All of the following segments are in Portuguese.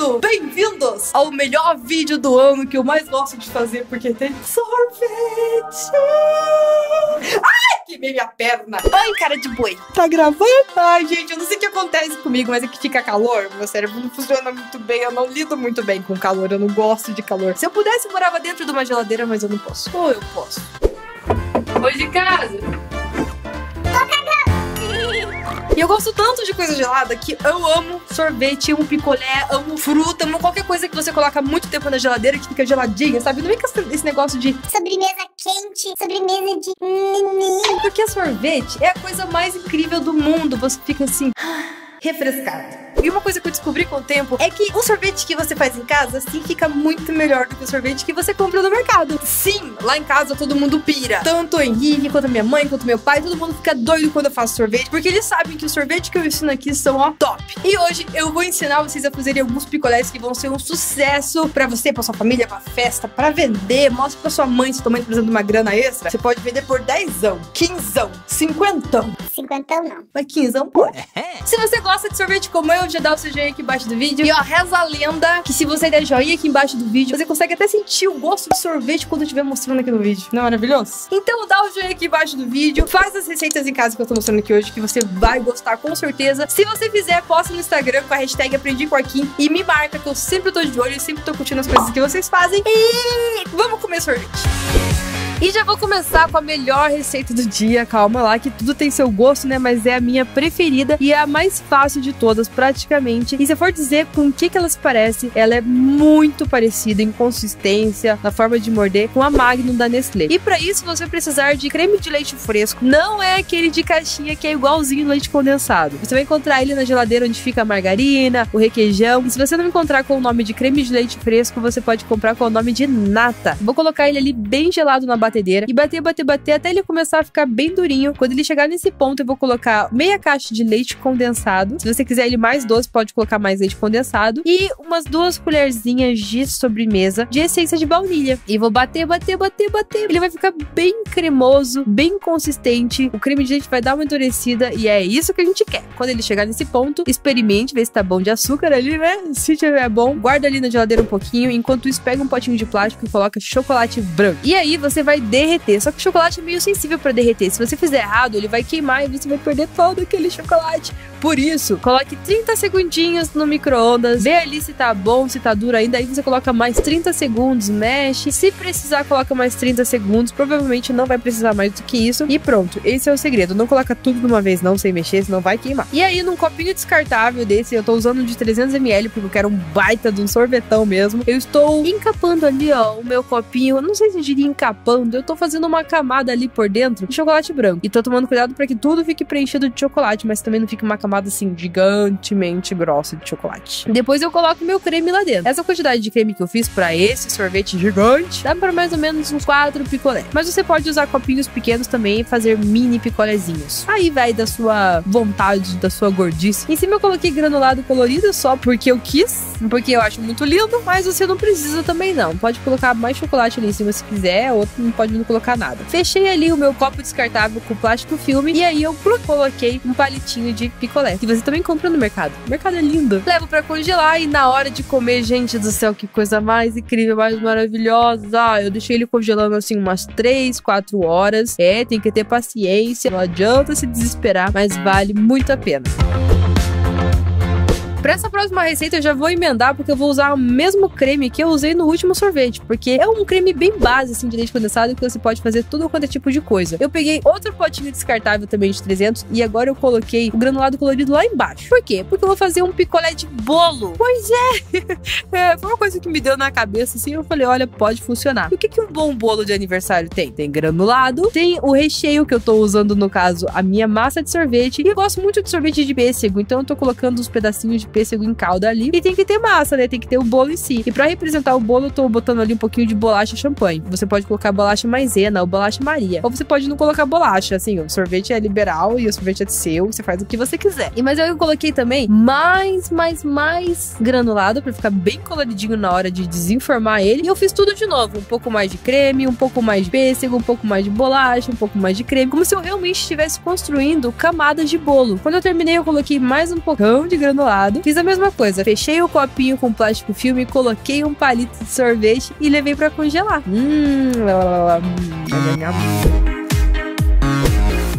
mundo! Bem-vindos ao melhor vídeo do ano que eu mais gosto de fazer, porque tem sorvete! Ai, queimei minha perna! Ai, cara de boi! Tá gravando? Ai, gente, eu não sei o que acontece comigo, mas é que fica calor, meu cérebro não funciona muito bem, eu não lido muito bem com calor, eu não gosto de calor. Se eu pudesse, eu morava dentro de uma geladeira, mas eu não posso. Ou eu posso. Oi de casa! E eu gosto tanto de coisa gelada que eu amo sorvete, amo picolé, amo fruta, amo qualquer coisa que você coloca muito tempo na geladeira que fica geladinha, sabe? Não fica esse negócio de sobremesa quente, sobremesa de... Porque sorvete é a coisa mais incrível do mundo. Você fica assim... refrescado. E uma coisa que eu descobri com o tempo é que o sorvete que você faz em casa, sim, fica muito melhor do que o sorvete que você compra no mercado. Sim, lá em casa todo mundo pira. Tanto o Henrique, quanto a minha mãe, quanto meu pai, todo mundo fica doido quando eu faço sorvete, porque eles sabem que o sorvete que eu ensino aqui são, ó, top. E hoje eu vou ensinar vocês a fazerem alguns picolés que vão ser um sucesso pra você, pra sua família, pra festa, pra vender. Mostra pra sua mãe, se tua mãe tá precisando de uma grana extra, você pode vender por 10ão, 15ão, 50ão. 50ão não. Mas 15ão pode. Se você gosta de sorvete como eu, já dá o seu joinha aqui embaixo do vídeo. E ó, reza a lenda que se você der joinha aqui embaixo do vídeo, você consegue até sentir o gosto de sorvete quando eu estiver mostrando aqui no vídeo. Não é maravilhoso? Então dá o joinha aqui embaixo do vídeo, faz as receitas em casa que eu tô mostrando aqui hoje, que você vai gostar com certeza. Se você fizer, posta no Instagram com a hashtag AprendiCorquinho e me marca, que eu sempre tô de olho e sempre tô curtindo as coisas que vocês fazem. E vamos comer sorvete. E já vou começar com a melhor receita do dia. Calma lá, que tudo tem seu gosto, né? Mas é a minha preferida e é a mais fácil de todas, praticamente. E se eu for dizer com o que ela se parece, ela é muito parecida em consistência, na forma de morder, com a Magnum da Nestlé. E pra isso você vai precisar de creme de leite fresco. Não é aquele de caixinha que é igualzinho no leite condensado. Você vai encontrar ele na geladeira onde fica a margarina, o requeijão. E se você não encontrar com o nome de creme de leite fresco, você pode comprar com o nome de nata. Vou colocar ele ali bem gelado na batedeira e bater até ele começar a ficar bem durinho. Quando ele chegar nesse ponto, eu vou colocar meia caixa de leite condensado. Se você quiser ele mais doce, pode colocar mais leite condensado e umas 2 colherzinhas de sobremesa de essência de baunilha. E vou bater. Ele vai ficar bem cremoso, bem consistente. O creme de leite vai dar uma endurecida e é isso que a gente quer. Quando ele chegar nesse ponto, experimente, vê se tá bom de açúcar ali, né? Se tiver bom, guarda ali na geladeira um pouquinho. Enquanto isso, pega um potinho de plástico e coloca chocolate branco. E aí você vai derreter. Só que o chocolate é meio sensível para derreter. Se você fizer errado, ele vai queimar e você vai perder todo aquele chocolate. Por isso, coloque 30 segundinhos no micro-ondas, vê ali se tá bom, se tá duro ainda. Aí você coloca mais 30 segundos, mexe. Se precisar, coloca mais 30 segundos. Provavelmente não vai precisar mais do que isso. E pronto, esse é o segredo. Não coloca tudo de uma vez não, sem mexer, senão vai queimar. E aí, num copinho descartável desse, eu tô usando de 300 ml, porque eu quero um baita de um sorvetão mesmo. Eu estou encapando ali, ó, o meu copinho. Eu não sei se eu diria encapando, eu tô fazendo uma camada ali por dentro de chocolate branco. E tô tomando cuidado para que tudo fique preenchido de chocolate, mas também não fique uma camada assim gigantemente grossa de chocolate. Depois eu coloco meu creme lá dentro. Essa quantidade de creme que eu fiz para esse sorvete gigante dá para mais ou menos uns 4 picolés. Mas você pode usar copinhos pequenos também e fazer mini picolézinhos. Aí vai da sua vontade, da sua gordice. Em cima eu coloquei granulado colorido só porque eu quis, porque eu acho muito lindo, mas você não precisa também não. Pode colocar mais chocolate ali em cima se quiser, ou não pode não colocar nada. Fechei ali o meu copo descartável com plástico filme e aí eu coloquei um palitinho de picolé, que você também compra no mercado. O mercado é lindo. Levo pra congelar e na hora de comer, gente do céu, que coisa mais incrível, mais maravilhosa. Eu deixei ele congelando assim umas 3, 4 horas. Tem que ter paciência, não adianta se desesperar, mas vale muito a pena. Pra essa próxima receita eu já vou emendar, porque eu vou usar o mesmo creme que eu usei no último sorvete, porque é um creme bem base, assim, de leite condensado, que você pode fazer tudo quanto é tipo de coisa. Eu peguei outro potinho descartável também de 300 e agora eu coloquei o granulado colorido lá embaixo. Por quê? Porque eu vou fazer um picolé de bolo. Pois é! Foi uma coisa que me deu na cabeça, assim, eu falei, olha, pode funcionar. E o que um bom bolo de aniversário tem? Tem granulado, tem o recheio que eu tô usando, no caso, a minha massa de sorvete, e eu gosto muito de sorvete de pêssego, então eu tô colocando uns pedacinhos de pêssego em calda ali. E tem que ter massa, né? Tem que ter o bolo em si. E pra representar o bolo, eu tô botando ali um pouquinho de bolacha champanhe. Você pode colocar bolacha maisena ou bolacha Maria. Ou você pode não colocar bolacha, assim. O sorvete é liberal e o sorvete é seu. Você faz o que você quiser. Mas eu coloquei também mais granulado pra ficar bem coloridinho na hora de desenformar ele. E eu fiz tudo de novo. Um pouco mais de creme, um pouco mais de pêssego, um pouco mais de bolacha, um pouco mais de creme. Como se eu realmente estivesse construindo camadas de bolo. Quando eu terminei, eu coloquei mais um pouquinho de granulado. gelado. Fiz a mesma coisa, fechei o copinho com plástico filme, coloquei um palito de sorvete e levei pra congelar.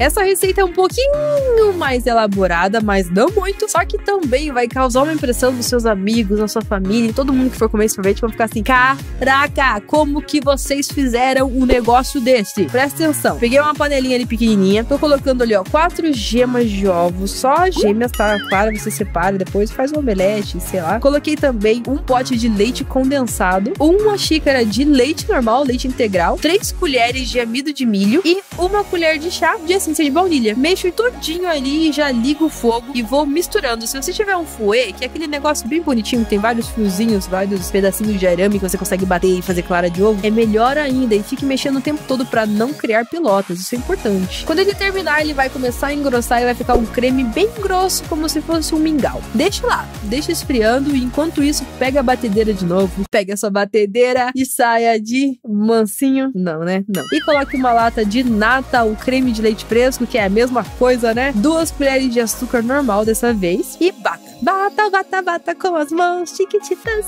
Essa receita é um pouquinho mais elaborada, mas não muito, só que também vai causar uma impressão nos seus amigos, na sua família, todo mundo que for comer esse sorvete vai ficar assim, caraca, como que vocês fizeram um negócio desse? Presta atenção, peguei uma panelinha ali pequenininha, tô colocando ali, ó, 4 gemas de ovos, só as gêmeas, tá? Claro, você separa, depois faz um omelete, sei lá. Coloquei também um pote de leite condensado, 1 xícara de leite normal, leite integral, 3 colheres de amido de milho e 1 colher de chá de essência de baunilha. Mexo tudinho ali e já ligo o fogo e vou misturando. Se você tiver um fouet, que é aquele negócio bem bonitinho, que tem vários fiozinhos, vários pedacinhos de arame que você consegue bater e fazer clara de ovo, é melhor ainda. E fique mexendo o tempo todo pra não criar pelotas, isso é importante. Quando ele terminar, ele vai começar a engrossar e vai ficar um creme bem grosso, como se fosse um mingau. Deixa lá, deixa esfriando e enquanto isso, pega a batedeira de novo, pega a sua batedeira e saia de mansinho, não, né? Não. E coloque uma lata de nata ou creme de leite fresco, que é a mesma coisa, né? 2 colheres de açúcar normal dessa vez e bata. Bata, bata, bata com as mãos, chiquititas.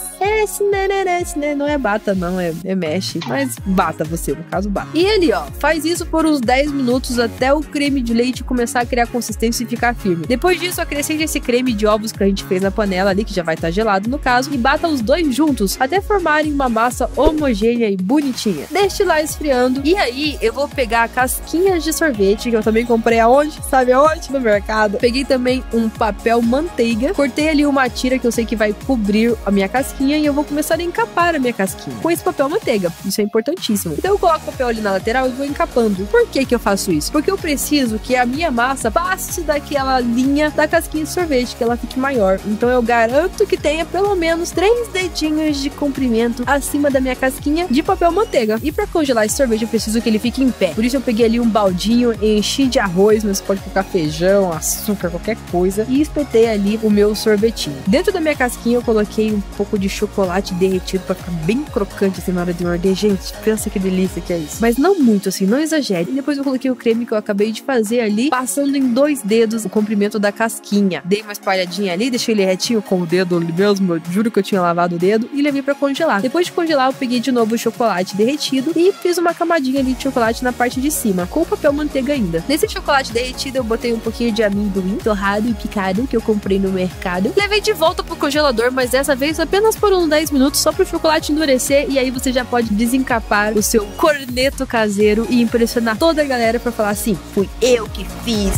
Não é bata, não, é mexe. Mas bata você, no caso, bata. E ali, ó, faz isso por uns 10 minutos até o creme de leite começar a criar consistência e ficar firme. Depois disso, acrescente esse creme de ovos que a gente fez na panela ali, que já vai estar gelado no caso, e bata os dois juntos até formarem uma massa homogênea e bonitinha. Deixe lá esfriando. E aí, eu vou pegar casquinhas de sorvete, que eu também comprei aonde? Sabe aonde? No mercado. Peguei também um papel manteiga, cortei ali uma tira que eu sei que vai cobrir a minha casquinha e eu vou começar a encapar a minha casquinha com esse papel manteiga. Isso é importantíssimo. Então eu coloco o papel ali na lateral e vou encapando. Por que que eu faço isso? Porque eu preciso que a minha massa passe daquela linha da casquinha de sorvete, que ela fique maior. Então eu garanto que tenha pelo menos 3 dedinhos de comprimento acima da minha casquinha de papel manteiga. E para congelar esse sorvete eu preciso que ele fique em pé. Por isso eu peguei ali um baldinho, enchi de arroz, mas você pode colocar feijão, açúcar, qualquer coisa, e espetei ali o meu sorvetinho. Dentro da minha casquinha eu coloquei um pouco de chocolate derretido para ficar bem crocante assim na hora de morder. Gente, pensa que delícia que é isso. Mas não muito assim, não exagere. E depois eu coloquei o creme que eu acabei de fazer ali, passando em 2 dedos o comprimento da casquinha. Dei uma espalhadinha ali, deixei ele retinho com o dedo ali mesmo, eu juro que eu tinha lavado o dedo, e levei para congelar. Depois de congelar eu peguei de novo o chocolate derretido e fiz uma camadinha ali de chocolate na parte de cima, com o papel manteiga ainda. Nesse chocolate derretido eu botei um pouquinho de amendoim torrado e picado que eu comprei no mercado. Levei de volta pro congelador, mas dessa vez apenas por uns 10 minutos, só pro chocolate endurecer, e aí você já pode desencapar o seu corneto caseiro e impressionar toda a galera pra falar assim, fui eu que fiz.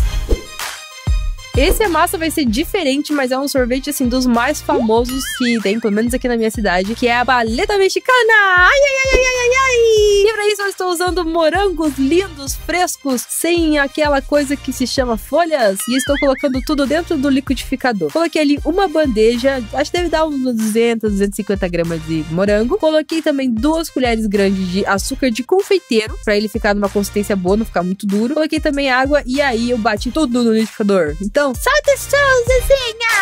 Esse a massa vai ser diferente, mas é um sorvete, assim, dos mais famosos que tem, pelo menos aqui na minha cidade, que é a paleta mexicana! Ai, ai, ai, ai, ai, ai! E pra isso eu estou usando morangos lindos, frescos, sem aquela coisa que se chama folhas, e estou colocando tudo dentro do liquidificador. Coloquei ali uma bandeja, acho que deve dar uns 200, 250 gramas de morango. Coloquei também 2 colheres grandes de açúcar de confeiteiro, pra ele ficar numa consistência boa, não ficar muito duro. Coloquei também água, e aí eu bati tudo no liquidificador. Então, solta o som, Zezinha!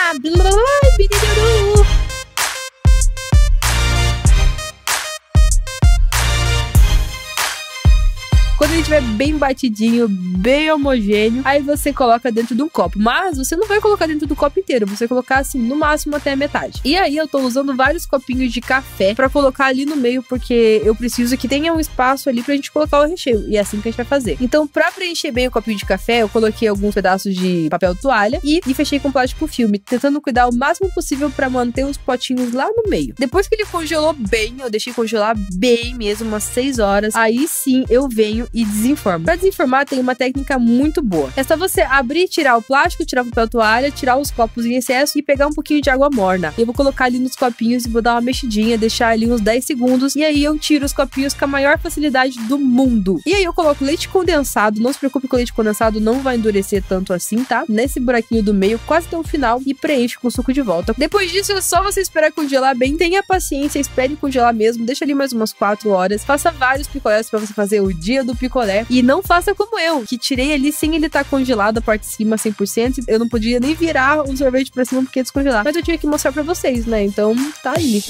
Quando ele estiver bem batidinho, bem homogêneo, aí você coloca dentro de um copo. Mas você não vai colocar dentro do copo inteiro, você vai colocar assim, no máximo até a metade. E aí eu tô usando vários copinhos de café pra colocar ali no meio, porque eu preciso que tenha um espaço ali pra gente colocar o recheio. E é assim que a gente vai fazer. Então, pra preencher bem o copinho de café, eu coloquei alguns pedaços de papel toalha e fechei com plástico filme, tentando cuidar o máximo possível pra manter os potinhos lá no meio. Depois que ele congelou bem, eu deixei congelar bem mesmo, umas 6 horas, aí sim eu venho e desenformo. Pra desenformar tem uma técnica muito boa. É só você abrir, tirar o plástico, tirar o papel toalha, tirar os copos em excesso e pegar um pouquinho de água morna. Eu vou colocar ali nos copinhos e vou dar uma mexidinha, deixar ali uns 10 segundos e aí eu tiro os copinhos com a maior facilidade do mundo. E aí eu coloco leite condensado, não se preocupe que o leite condensado não vai endurecer tanto assim, tá? Nesse buraquinho do meio, quase até o final, e preenche com o suco de volta. Depois disso é só você esperar congelar bem, tenha paciência, espere congelar mesmo, deixa ali mais umas 4 horas, faça vários picolés pra você fazer o dia do picolé. E não faça como eu, que tirei ali sem ele estar congelado a parte de cima 100%. Eu não podia nem virar o sorvete pra cima porque ia descongelar. Mas eu tinha que mostrar pra vocês, né? Então, tá aí.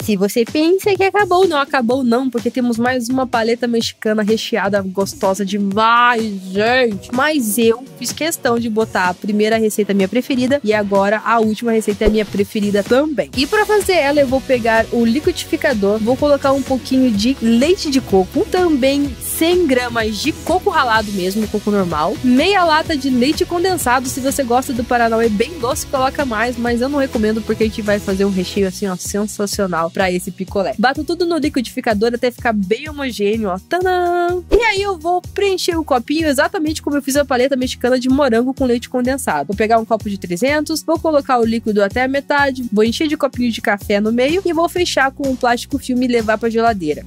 Se você pensa que acabou não, porque temos mais uma paleta mexicana recheada, gostosa demais, gente. Mas eu fiz questão de botar a primeira receita minha preferida e agora a última receita é minha preferida também. E para fazer ela eu vou pegar o liquidificador, vou colocar um pouquinho de leite de coco, também 100 gramas de coco ralado mesmo, coco normal, meia lata de leite condensado. Se você gosta do Paranauê bem doce, coloca mais, mas eu não recomendo porque a gente vai fazer um recheio assim, ó, sensacional pra esse picolé. Bato tudo no liquidificador até ficar bem homogêneo, ó. Tadã! E aí eu vou preencher o copinho exatamente como eu fiz a paleta mexicana de morango com leite condensado. Vou pegar um copo de 300, vou colocar o líquido até a metade, vou encher de copinho de café no meio e vou fechar com um plástico filme e levar pra geladeira.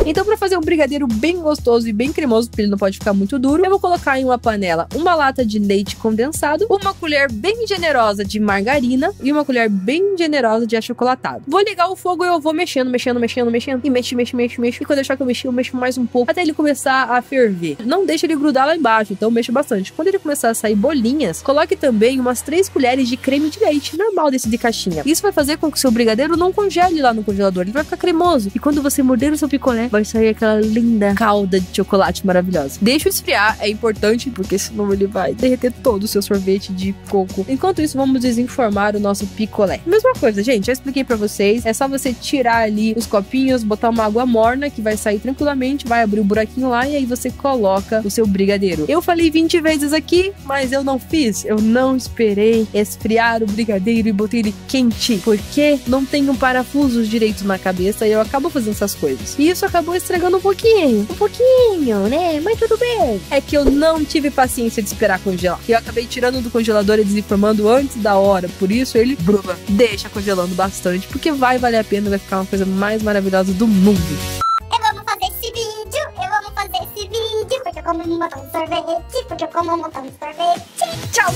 Então, para fazer um brigadeiro bem gostoso e bem cremoso, porque ele não pode ficar muito duro, eu vou colocar em uma panela uma lata de leite condensado, uma colher bem generosa de margarina e uma colher bem generosa de achocolatado. Vou ligar o fogo e eu vou mexendo, e mexe. E quando eu achar que eu mexo mais um pouco, até ele começar a ferver. Não deixa ele grudar lá embaixo, então mexa bastante. Quando ele começar a sair bolinhas, coloque também umas 3 colheres de creme de leite, normal desse de caixinha. Isso vai fazer com que o seu brigadeiro não congele lá no congelador, ele vai ficar cremoso. E quando você morder o seu picolé, vai sair aquela linda calda de chocolate maravilhosa. Deixa esfriar, é importante, porque senão ele vai derreter todo o seu sorvete de coco. Enquanto isso, vamos desenformar o nosso picolé. Mesma coisa, gente, já expliquei pra vocês. É só você tirar ali os copinhos, botar uma água morna que vai sair tranquilamente, vai abrir o buraquinho lá e aí você coloca o seu brigadeiro. Eu falei 20 vezes aqui, mas eu não fiz. Eu não esperei esfriar o brigadeiro e botei ele quente, porque não tenho parafusos direitos na cabeça e eu acabo fazendo essas coisas. E isso acabou estragando um pouquinho, né? Mas tudo bem. É que eu não tive paciência de esperar congelar. Eu acabei tirando do congelador e desenformando antes da hora. Por isso ele deixa congelando bastante, porque vai valer a pena, vai ficar uma coisa mais maravilhosa do mundo. Eu amo fazer esse vídeo, porque eu como um montão de sorvete, Tchau!